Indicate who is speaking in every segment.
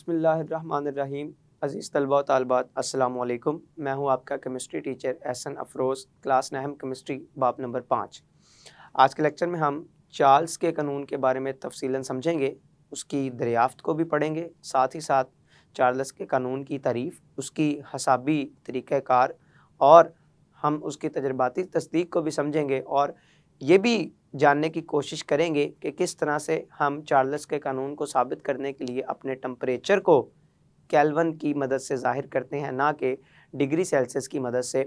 Speaker 1: बिस्मिल्लाहिर्रहमानिर्रहीम। अज़ीज़ तलबा व तालिबात, अस्सलामु अलैकुम। मैं हूं आपका chemistry teacher Ehsan Afroz, class 9 chemistry, बाब नंबर 5। आज के लेक्चर में हम चार्ल्स के कानून के बारे में तफसीलन समझेंगे, उसकी दरियाफ्त को भी पढ़ेंगे, साथ ही साथ चार्ल्स के कानून की तारीफ़, उसकी हसाबी तरीक़ाकार और हम उसकी तजर्बाती तस्दीक को भी समझेंगे और ये भी जानने की कोशिश करेंगे कि किस तरह से हम चार्ल्स के कानून को साबित करने के लिए अपने टेम्परेचर को केल्विन की मदद से ज़ाहिर करते हैं, ना कि डिग्री सेल्सियस की मदद से।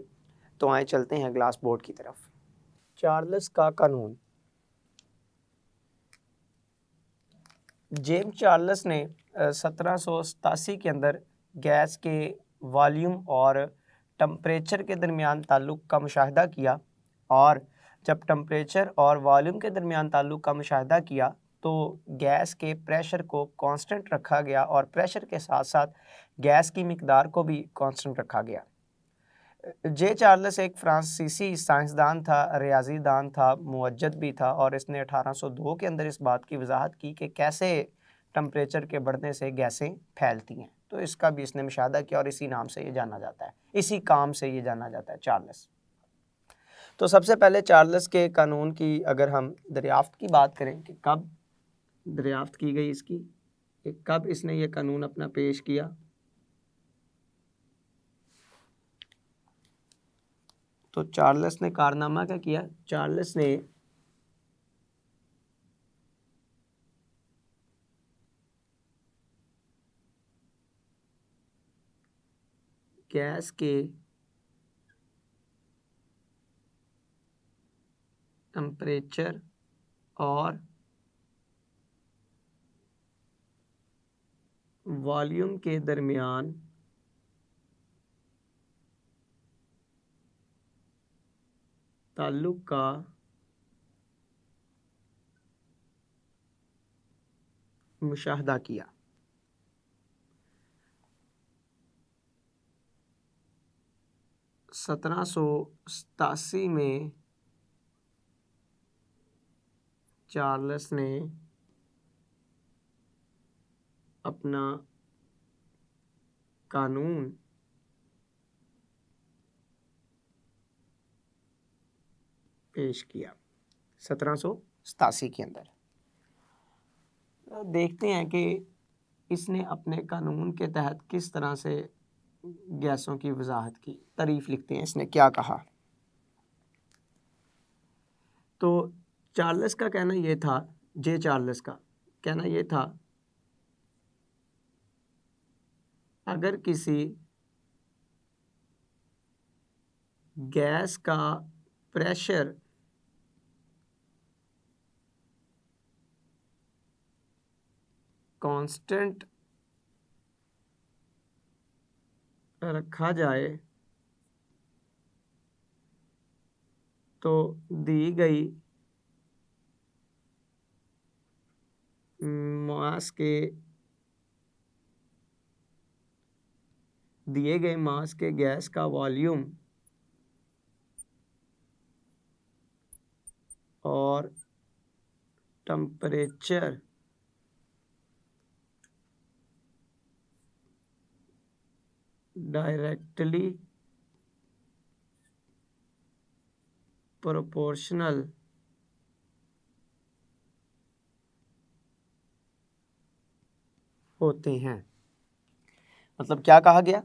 Speaker 1: तो आए चलते हैं ग्लास बोर्ड की तरफ। चार्ल्स का कानून। जेम्स चार्ल्स ने 1787 के अंदर गैस के वॉल्यूम और टेम्परेचर के दरमियान ताल्लुक़ का मुशाहिदा किया, और जब टेम्परेचर और वॉल्यूम के दरमियान ताल्लुक़ का मुशाहिदा किया तो गैस के प्रेशर को कांस्टेंट रखा गया और प्रेशर के साथ साथ गैस की मिकदार को भी कांस्टेंट रखा गया। जे चार्ल्स एक फ्रांसीसी साइंसदान था, रियाजीदान था, मुवज्जद भी था, और इसने 1802 के अंदर इस बात की वजाहत की कि कैसे टेम्परेचर के बढ़ने से गैसें फैलती हैं। तो इसका भी इसने मुशाहिदा किया और इसी नाम से ये जाना जाता है, इसी काम से ये जाना जाता है, चार्ल्स। तो सबसे पहले चार्ल्स के कानून की अगर हम दरियाफ्त की बात करें कि कब दरियाफ्त की गई इसकी, कब इसने ये कानून अपना पेश किया, तो चार्ल्स ने कारनामा क्या किया? चार्ल्स ने गैस के टेम्परेचर और वॉल्यूम के दरमियान ताल्लुक़ का मुशाहिदा किया। सत्रह सौ सतासी में चार्ल्स ने अपना कानून पेश किया 1787 के अंदर। देखते हैं कि इसने अपने कानून के तहत किस तरह से गैसों की वजाहत की। तारीफ लिखते हैं इसने क्या कहा। तो चार्ल्स का कहना यह था, जे चार्ल्स का कहना यह था, अगर किसी गैस का प्रेशर कांस्टेंट रखा जाए तो दी गई मास के दिए गए मास के गैस का वॉल्यूम और टेम्परेचर डायरेक्टली प्रोपोर्शनल होते हैं। मतलब क्या कहा गया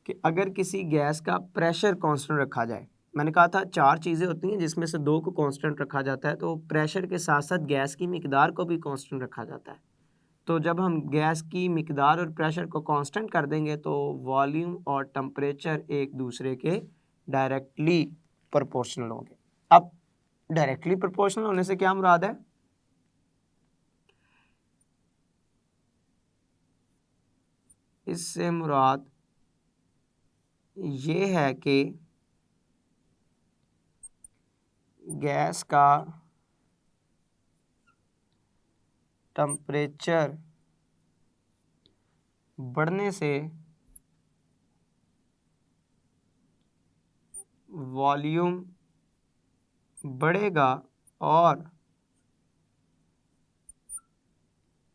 Speaker 1: कि अगर किसी गैस का प्रेशर कांस्टेंट रखा जाए, मैंने कहा था चार चीज़ें होती हैं जिसमें से दो को कांस्टेंट रखा जाता है, तो प्रेशर के साथ साथ गैस की मिकदार को भी कांस्टेंट रखा जाता है। तो जब हम गैस की मिकदार और प्रेशर को कांस्टेंट कर देंगे तो वॉल्यूम और टेम्परेचर एक दूसरे के डायरेक्टली प्रोपोर्शनल होंगे। अब डायरेक्टली प्रोपोर्शनल होने से क्या मुराद है? इससे मुराद ये है कि गैस का टेम्परेचर बढ़ने से वॉल्यूम बढ़ेगा और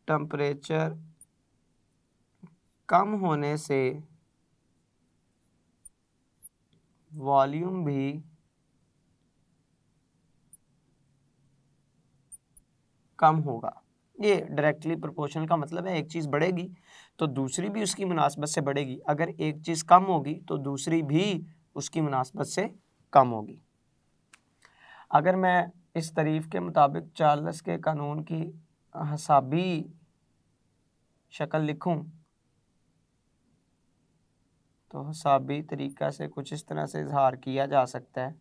Speaker 1: टेम्परेचर कम होने से वॉल्यूम भी कम होगा। ये डायरेक्टली प्रोपोर्शनल का मतलब है एक चीज़ बढ़ेगी तो दूसरी भी उसकी मुनासबत से बढ़ेगी, अगर एक चीज़ कम होगी तो दूसरी भी उसकी मुनासबत से कम होगी। अगर मैं इस तारीफ के मुताबिक चार्ल्स के कानून की हिसाबी शक्ल लिखूं तो हिसाबी तरीक़ा से कुछ इस तरह से इजहार किया जा सकता है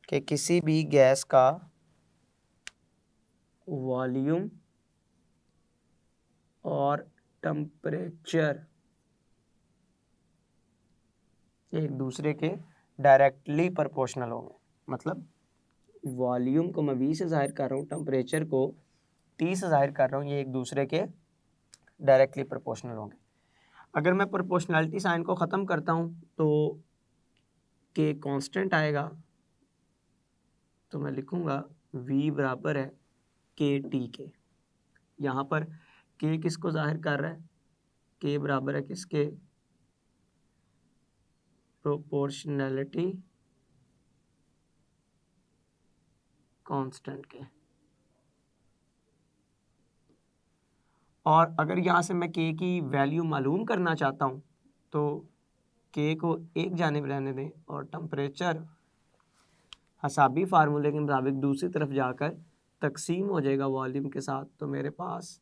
Speaker 1: कि किसी भी गैस का वॉल्यूम और टेम्परेचर एक दूसरे के डायरेक्टली प्रोपोर्शनल होंगे। मतलब वॉल्यूम को मैं V से ज़ाहिर कर रहा हूँ, टेम्परेचर को T से ज़ाहिर कर रहा हूँ, ये एक दूसरे के डायरेक्टली प्रोपोर्शनल होंगे। अगर मैं प्रोपोर्शनलिटी साइन को ख़त्म करता हूँ तो K कांस्टेंट आएगा, तो मैं लिखूँगा V बराबर है KT के। यहाँ पर K किसको ज़ाहिर कर रहा है? K बराबर है किसके? प्रोपोर्शनैलिटी कांस्टेंट के। और अगर यहाँ से मैं K की वैल्यू मालूम करना चाहता हूँ तो K को एक जानिब रहने दें और टेम्परेचर हिसाबी फार्मूले के मुताबिक दूसरी तरफ जाकर तकसीम हो जाएगा वॉल्यूम के साथ, तो मेरे पास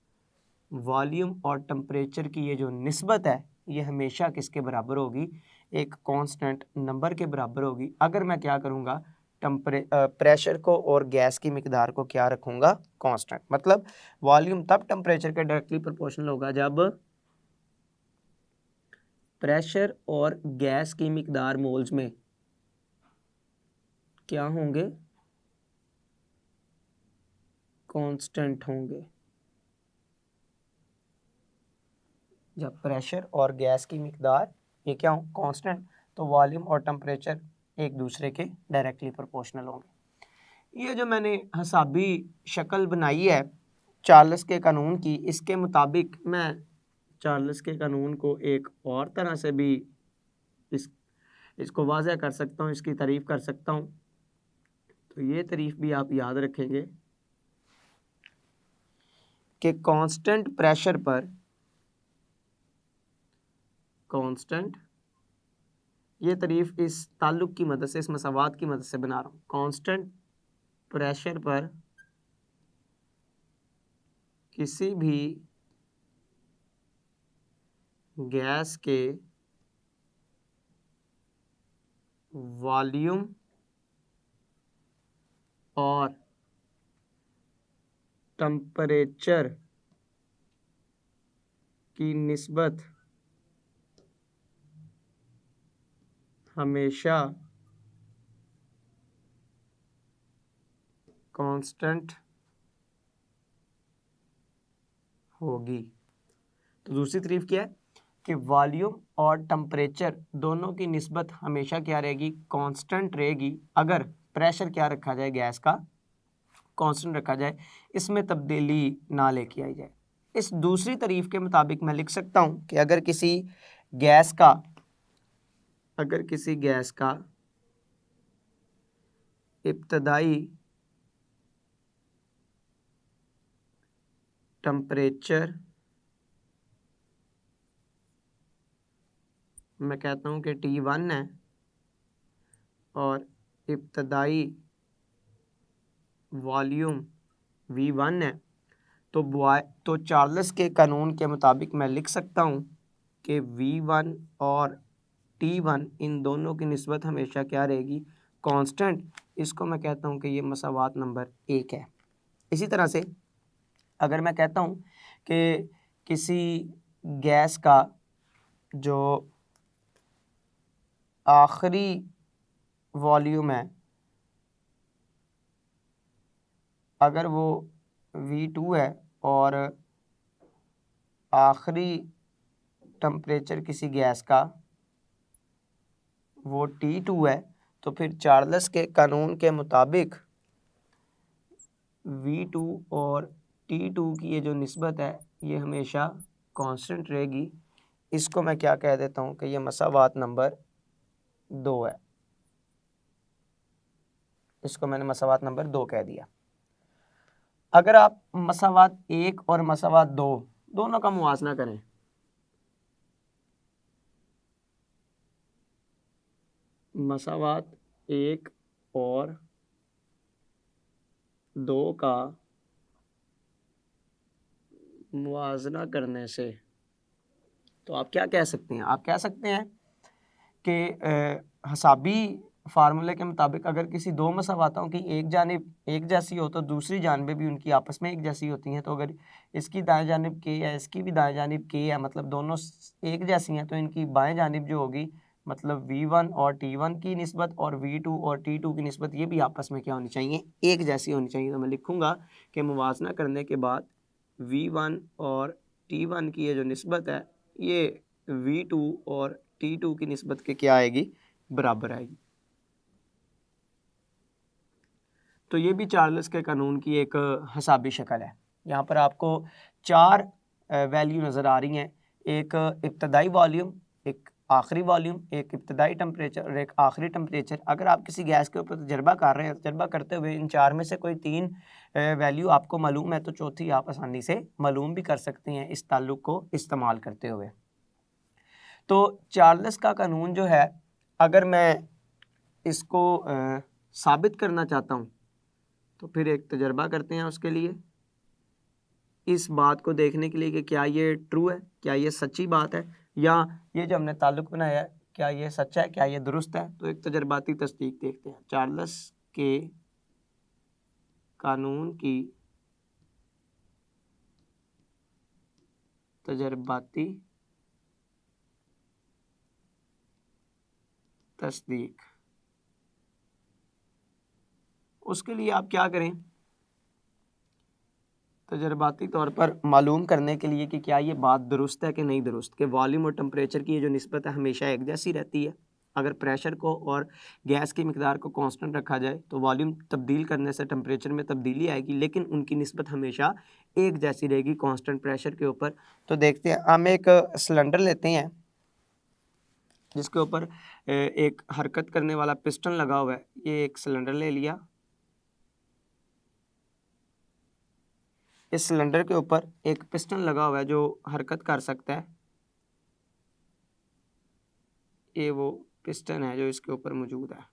Speaker 1: वॉल्यूम और टेम्परेचर की ये जो निस्बत है ये हमेशा किसके बराबर होगी? एक कांस्टेंट नंबर के बराबर होगी। अगर मैं क्या करूँगा, प्रेशर को और गैस की मिकदार को क्या रखूँगा? कांस्टेंट। मतलब वॉल्यूम तब टेम्परेचर के डायरेक्टली प्रोपोर्शनल होगा जब प्रेशर और गैस की मिकदार मोल्स में क्या होंगे? कांस्टेंट होंगे। जब प्रेशर और गैस की मिकदार ये क्या हो? कांस्टेंट, तो वॉल्यूम और टेम्परेचर एक दूसरे के डायरेक्टली प्रोपोर्शनल होंगे। ये जो मैंने हिसाबी शक्ल बनाई है चार्ल्स के कानून की, इसके मुताबिक मैं चार्ल्स के कानून को एक और तरह से भी इसको वाज़ह कर सकता हूँ, इसकी तारीफ़ कर सकता हूँ। तो ये तारीफ़ भी आप याद रखेंगे कि कांस्टेंट प्रेशर पर कांस्टेंट, ये तारीफ़ इस ताल्लुक़ की मदद से, इस मसावात की मदद से बना रहा हूँ। कांस्टेंट प्रेशर पर किसी भी गैस के वॉल्यूम और टेम्परेचर की निस्बत हमेशा कांस्टेंट होगी। तो दूसरी तारीफ क्या है कि वॉल्यूम और टेम्परेचर दोनों की निस्बत हमेशा क्या रहेगी? कांस्टेंट रहेगी। अगर प्रेशर क्या रखा जाए? गैस का कांस्टेंट रखा जाए, इसमें तब्दीली ना लेके आई जाए। इस दूसरी तारीफ के मुताबिक मैं लिख सकता हूँ कि अगर किसी गैस का इब्तदाई टेम्परेचर मैं कहता हूँ कि T1 है और इब्तदाई वॉल्यूम V1 है, तो चार्ल्स के कानून के मुताबिक मैं लिख सकता हूँ कि V1 और T1 इन दोनों की निस्बत हमेशा क्या रहेगी? कांस्टेंट। इसको मैं कहता हूँ कि ये मसावात नंबर 1 है। इसी तरह से अगर मैं कहता हूँ कि किसी गैस का जो आखिरी वॉल्यूम है अगर वो V2 है और आखिरी टेम्परेचर किसी गैस का वो T2 है, तो फिर चार्ल्स के कानून के मुताबिक V2 और T2 की ये जो निस्बत है ये हमेशा कांस्टेंट रहेगी। इसको मैं क्या कह देता हूँ कि ये मसावात नंबर 2 है। इसको मैंने मसावात नंबर 2 कह दिया। अगर आप मसावात 1 और मसावात 2 दोनों का मुवाजना करें, मसावात 1 और 2 का मुवाजना करने से तो आप क्या कह सकते हैं? आप कह सकते हैं कि हसाबी फार्मूले के मुताबिक अगर किसी दो मसावातों की एक जानिब एक जैसी हो तो दूसरी जानिबें भी उनकी आपस में एक जैसी होती हैं। तो अगर इसकी दाएं जानिब के है, इसकी भी दाएं जानिब के है, मतलब दोनों एक जैसी हैं, तो इनकी बाएं जानिब जो होगी मतलब V1 और T1 की निस्बत और V2 और T2 की निस्बत ये भी आपस में क्या होनी चाहिए? एक जैसी होनी चाहिए। तो मैं लिखूँगा कि मुवाजना करने के बाद V1 और T1 की ये जो निस्बत है ये V2 और T2 की निस्बत के क्या आएगी? बराबर आएगी। तो ये भी चार्ल्स के कानून की एक हिसाबी शक्ल है। यहाँ पर आपको 4 वैल्यू नज़र आ रही हैं, एक इब्तदाई वॉल्यूम, एक आखिरी वॉल्यूम, एक इब्तदाई टेम्परेचर और एक आखिरी टेम्परेचर। अगर आप किसी गैस के ऊपर तजर्बा कर रहे हैं, तजर्बा करते हुए इन 4 में से कोई 3 वैल्यू आपको मालूम है तो चौथी आप आसानी से मालूम भी कर सकते हैं इस ताल्लुक़ को इस्तेमाल करते हुए। तो चार्ल्स का कानून जो है, अगर मैं इसको साबित करना चाहता हूँ तो फिर एक तजर्बा करते हैं उसके लिए, इस बात को देखने के लिए कि क्या ये ट्रू है, क्या ये सच्ची बात है, या ये जो हमने ताल्लुक़ बनाया है क्या ये सच्चा है, क्या ये दुरुस्त है। तो एक तजर्बाती तस्दीक देखते हैं। चार्ल्स के कानून की तजर्बाती तस्दीक, उसके लिए आप क्या करें? तजर्बाती तौर पर मालूम करने के लिए कि क्या ये बात दुरुस्त है कि नहीं दुरुस्त, कि वॉल्यूम और टेम्परेचर की ये जो निस्बत है हमेशा एक जैसी रहती है। अगर प्रेशर को और गैस की मिकदार को कांस्टेंट रखा जाए तो वॉल्यूम तब्दील करने से टेम्परेचर में तब्दीली आएगी, लेकिन उनकी निस्बत हमेशा एक जैसी रहेगी कांस्टेंट प्रेशर के ऊपर। तो देखते हैं, हम एक सिलेंडर लेते हैं जिसके ऊपर एक हरकत करने वाला पिस्टन लगा हुआ है। ये एक सिलेंडर ले लिया, इस सिलेंडर के ऊपर एक पिस्टन लगा हुआ है जो हरकत कर सकता है। ये वो पिस्टन है जो इसके ऊपर मौजूद है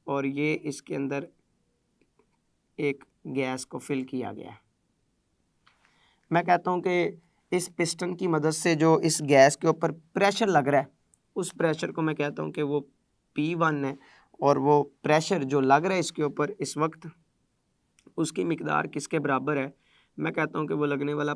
Speaker 1: और ये इसके अंदर एक गैस को फिल किया गया है। मैं कहता हूँ कि इस पिस्टन की मदद से जो इस गैस के ऊपर प्रेशर लग रहा है, उस प्रेशर को मैं कहता हूँ कि वो P1 है, और वो प्रेशर जो लग रहा है इसके ऊपर इस वक्त, उसकी मिकदार किसके बराबर है? मैं कहता हूँ कि वो लगने वाला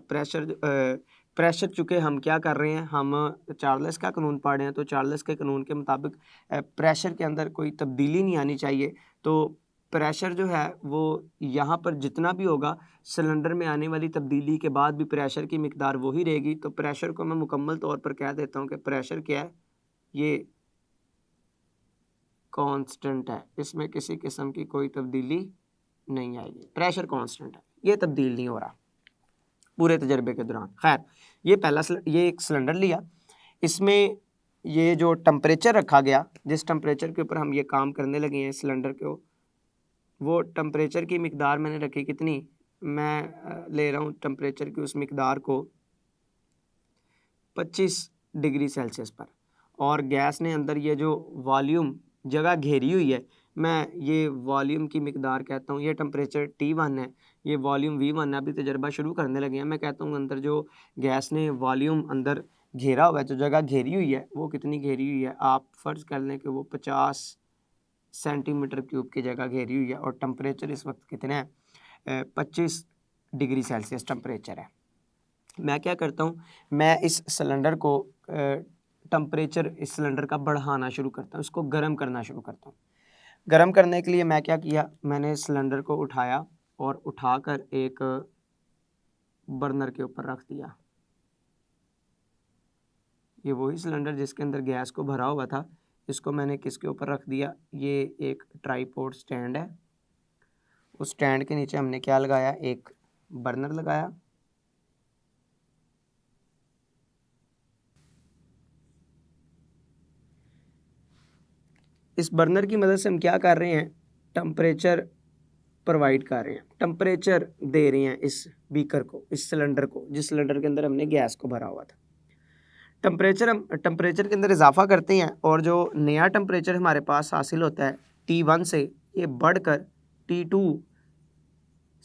Speaker 1: प्रेशर चूँकि हम क्या कर रहे हैं, हम चार्ल्स का कानून पढ़ रहे हैं, तो चार्ल्स के कानून के मुताबिक प्रेशर के अंदर कोई तब्दीली नहीं आनी चाहिए। तो प्रेशर जो है वो यहाँ पर जितना भी होगा, सिलेंडर में आने वाली तब्दीली के बाद भी प्रेशर की मिकदार वही रहेगी। तो प्रेशर को मैं मुकम्मल तौर पर कह देता हूँ कि प्रेशर क्या है? ये कांस्टेंट है, इसमें किसी किस्म की कोई तब्दीली नहीं आएगी। प्रेशर कांस्टेंट है, ये तब्दील नहीं हो रहा पूरे तजर्बे के दौरान। खैर, ये एक सिलेंडर लिया, इसमें ये जो टेम्परेचर रखा गया, जिस टेम्परेचर के ऊपर हम ये काम करने लगे हैं सिलेंडर को, वो टेम्परेचर की मिकदार मैंने रखी कितनी? मैं ले रहा हूँ टेम्परेचर की उस मिकदार को 25 डिग्री सेल्सियस पर, और गैस ने अंदर ये जो वॉल्यूम जगह घेरी हुई है, मैं ये वॉल्यूम की मिकदार कहता हूँ। ये टेम्परेचर T1 है, ये वॉल्यूम V1 है। अभी तजर्बा शुरू करने लगे हैं। मैं कहता हूँ अंदर जो गैस ने वॉल्यूम अंदर घेरा हुआ है, जो जगह घेरी हुई है, वो कितनी घेरी हुई है? आप फ़र्ज़ कर लें कि वो 50 सेंटीमीटर क्यूब की जगह घेरी हुई है, और टेम्परेचर इस वक्त कितना है? 25 डिग्री सेल्सियस टेम्परेचर है। मैं क्या करता हूँ, मैं इस सिलेंडर को टेम्परेचर इस सिलेंडर का बढ़ाना शुरू करता हूँ, इसको गर्म करना शुरू करता हूँ। गर्म करने के लिए मैं क्या किया, मैंने सिलेंडर को उठाया और उठाकर एक बर्नर के ऊपर रख दिया। ये वही सिलेंडर जिसके अंदर गैस को भरा हुआ था, इसको मैंने किसके ऊपर रख दिया? ये एक ट्राईपोड स्टैंड है, उस स्टैंड के नीचे हमने क्या लगाया? एक बर्नर लगाया, इस बर्नर की मदद से हम क्या कर रहे हैं, टेम्परेचर प्रोवाइड कर रहे हैं, टेम्परेचर दे रहे हैं इस बीकर को, इस सिलेंडर को, जिस सिलेंडर के अंदर हमने गैस को भरा हुआ था। हम टेम्परेचर के अंदर इजाफा करते हैं और जो नया टेम्परेचर हमारे पास हासिल होता है T1 से, ये बढ़कर T2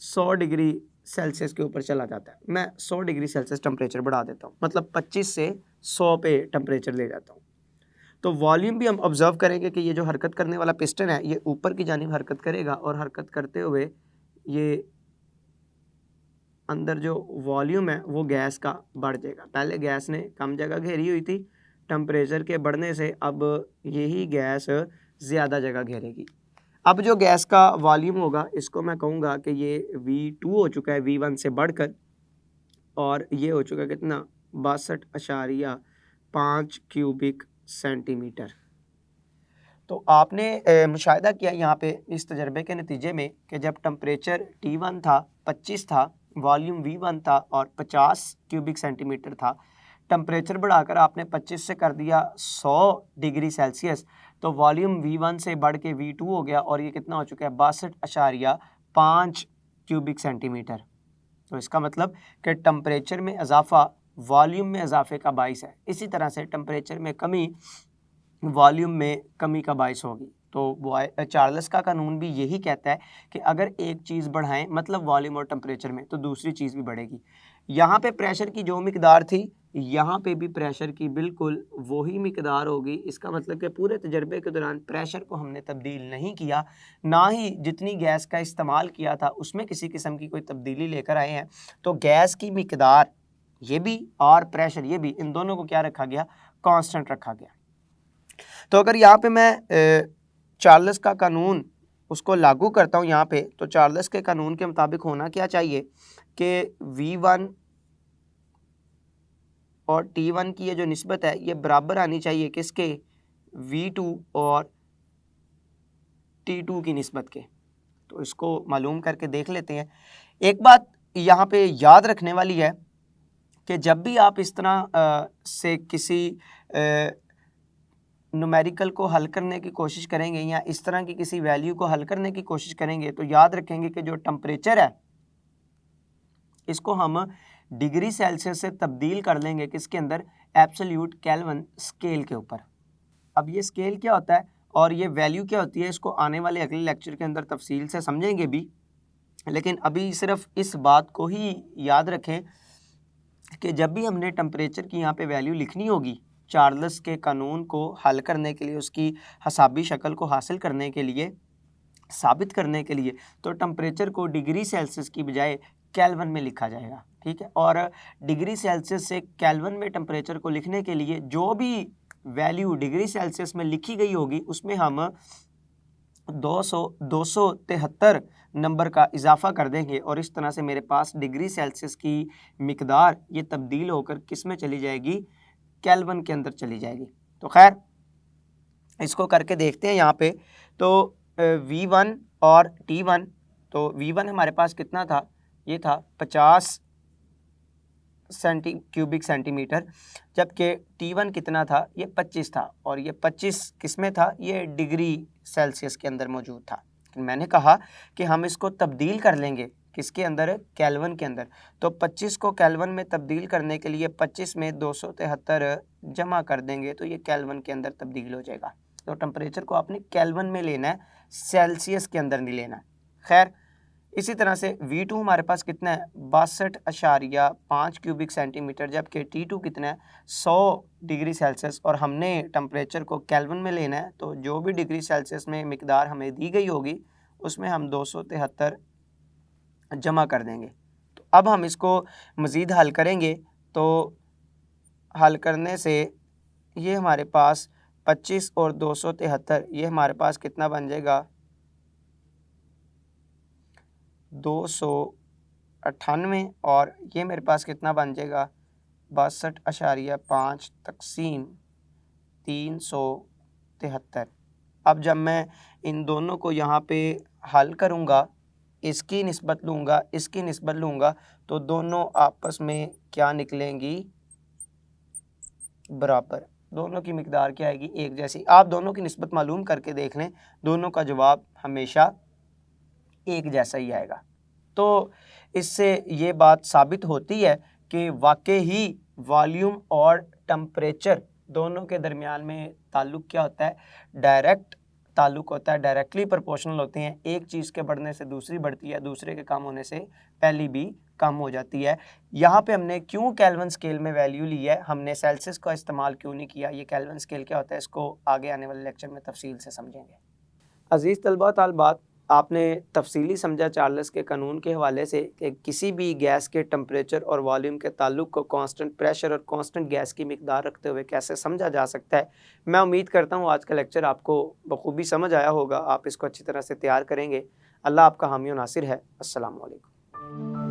Speaker 1: 100 डिग्री सेल्सियस के ऊपर चला जाता है। मैं 100 डिग्री सेल्सियस टेम्परेचर बढ़ा देता हूँ, मतलब 25 से 100 पे टेम्परेचर ले जाता हूँ। तो वॉल्यूम भी हम ऑब्जर्व करेंगे कि ये जो हरकत करने वाला पिस्टन है ये ऊपर की जानिब हरकत करेगा और हरकत करते हुए ये अंदर जो वॉल्यूम है वो गैस का बढ़ जाएगा। पहले गैस ने कम जगह घेरी हुई थी, टेम्परेचर के बढ़ने से अब यही गैस ज़्यादा जगह घेरेगी। अब जो गैस का वॉल्यूम होगा इसको मैं कहूँगा कि ये V2 हो चुका है V1 से बढ़कर, और ये हो चुका है कितना, 62.5 क्यूबिक सेंटीमीटर। तो आपने मुशाहिदा किया यहाँ पे इस तजर्बे के नतीजे में कि जब टेम्परेचर T1 था 25 था, वॉल्यूम V1 था और 50 क्यूबिक सेंटीमीटर था, टेम्परेचर बढ़ाकर आपने 25 से कर दिया 100 डिग्री सेल्सियस, तो वॉल्यूम V1 से बढ़ के V2 हो गया और ये कितना हो चुका है, 62.5 क्यूबिक सेंटीमीटर। तो इसका मतलब कि टेम्परेचर में इजाफा वॉल्यूम में इजाफे का बाइस है। इसी तरह से टेम्परेचर में कमी वॉल्यूम में कमी का बाइस होगी। तो चार्ल्स का कानून भी यही कहता है कि अगर एक चीज़ बढ़ाएं मतलब वॉल्यूम और टेम्परेचर में, तो दूसरी चीज़ भी बढ़ेगी। यहाँ पे प्रेशर की जो मिकदार थी, यहाँ पे भी प्रेशर की बिल्कुल वही मिकदार होगी। इसका मतलब कि पूरे तजर्बे के दौरान प्रेशर को हमने तब्दील नहीं किया, ना ही जितनी गैस का इस्तेमाल किया था उसमें किसी किस्म की कोई तब्दीली लेकर आए हैं। तो गैस की मिकदार ये भी और प्रेशर ये भी, इन दोनों को क्या रखा गया, कांस्टेंट रखा गया। तो अगर यहाँ पे मैं चार्ल्स का कानून उसको लागू करता हूँ यहाँ पे, तो चार्ल्स के कानून के मुताबिक होना क्या चाहिए कि V1 और T1 की ये जो निस्बत है ये बराबर आनी चाहिए किसके, V2 और T2 की निस्बत के। तो इसको मालूम करके देख लेते हैं। एक बात यहाँ पे याद रखने वाली है कि जब भी आप इस तरह से किसी न्यूमेरिकल को हल करने की कोशिश करेंगे या इस तरह की किसी वैल्यू को हल करने की कोशिश करेंगे, तो याद रखेंगे कि जो टेम्परेचर है इसको हम डिग्री सेल्सियस से तब्दील कर लेंगे किसके अंदर, एब्सोल्यूट केल्विन स्केल के ऊपर। अब ये स्केल क्या होता है और ये वैल्यू क्या होती है, इसको आने वाले अगले लेक्चर के अंदर तफसील से समझेंगे भी, लेकिन अभी सिर्फ इस बात को ही याद रखें कि जब भी हमने टेम्परेचर की यहाँ पे वैल्यू लिखनी होगी चार्ल्स के कानून को हल करने के लिए, उसकी हिसाबी शक्ल को हासिल करने के लिए, साबित करने के लिए, तो टेम्परेचर को डिग्री सेल्सियस की बजाय केल्विन में लिखा जाएगा। ठीक है, और डिग्री सेल्सियस से केल्विन में टेम्परेचर को लिखने के लिए जो भी वैल्यू डिग्री सेल्सियस में लिखी गई होगी उसमें हम 273 नंबर का इजाफा कर देंगे और इस तरह से मेरे पास डिग्री सेल्सियस की मिकदार ये तब्दील होकर किस में चली जाएगी, केल्विन के अंदर चली जाएगी। तो खैर इसको करके देखते हैं यहाँ पे। तो V1 और T1, तो V1 हमारे पास कितना था, ये था 50 क्यूबिक सेंटीमीटर, जबकि T1 कितना था, ये 25 था, और ये 25 किस में था, ये डिग्री सेल्सियस के अंदर मौजूद था। मैंने कहा कि हम इसको तब्दील कर लेंगे किसके अंदर, केल्विन के अंदर। तो 25 को केल्विन में तब्दील करने के लिए 25 में 273 जमा कर देंगे तो ये केल्विन के अंदर तब्दील हो जाएगा। तो टेम्परेचर को आपने केल्विन में लेना है, सेल्सियस के अंदर नहीं लेना। खैर इसी तरह से V2 हमारे पास कितना है, 62.5 क्यूबिक सेंटीमीटर, जबकि T2 कितना है, 100 डिग्री सेल्सियस, और हमने टेम्परेचर को केल्विन में लेना है। तो जो भी डिग्री सेल्सियस में मिकदार हमें दी गई होगी उसमें हम 273 जमा कर देंगे। तो अब हम इसको मज़ीद हल करेंगे, तो हल करने से ये हमारे पास 25 और 273 ये हमारे पास कितना बन जाएगा, 298, और ये मेरे पास कितना बन जाएगा, 62.5 तकसीम 373। अब जब मैं इन दोनों को यहाँ पे हल करूँगा इसकी निस्बत लूँगा, इसकी निस्बत लूँगा, तो दोनों आपस में क्या निकलेंगी, बराबर। दोनों की मिकदार क्या आएगी, एक जैसी। आप दोनों की निस्बत मालूम करके देख लें, दोनों का जवाब हमेशा एक जैसा ही आएगा। तो इससे ये बात साबित होती है कि वाकई ही वॉल्यूम और टेम्परेचर दोनों के दरमियान में ताल्लुक क्या होता है, डायरेक्ट ताल्लुक होता है, डायरेक्टली प्रोपोर्शनल होते हैं। एक चीज़ के बढ़ने से दूसरी बढ़ती है, दूसरे के कम होने से पहली भी कम हो जाती है। यहाँ पे हमने क्यों केल्विन स्केल में वैल्यू ली है, हमने सेल्सियस का इस्तेमाल क्यों नहीं किया, ये केल्विन स्केल क्या होता है, इसको आगे आने वाले लेक्चर में तफसील से समझेंगे। अज़ीज़ तलबा तालबात, आपने तफसीली समझा चार्ल्स के कानून के हवाले से कि किसी भी गैस के टेम्परेचर और वॉल्यूम के ताल्लुक को कांस्टेंट प्रेशर और कांस्टेंट गैस की मिकदार रखते हुए कैसे समझा जा सकता है। मैं उम्मीद करता हूँ आज का लेक्चर आपको बखूबी समझ आया होगा, आप इसको अच्छी तरह से तैयार करेंगे। अल्लाह आपका हामी और नासिर है। अस्सलाम वालेकुम।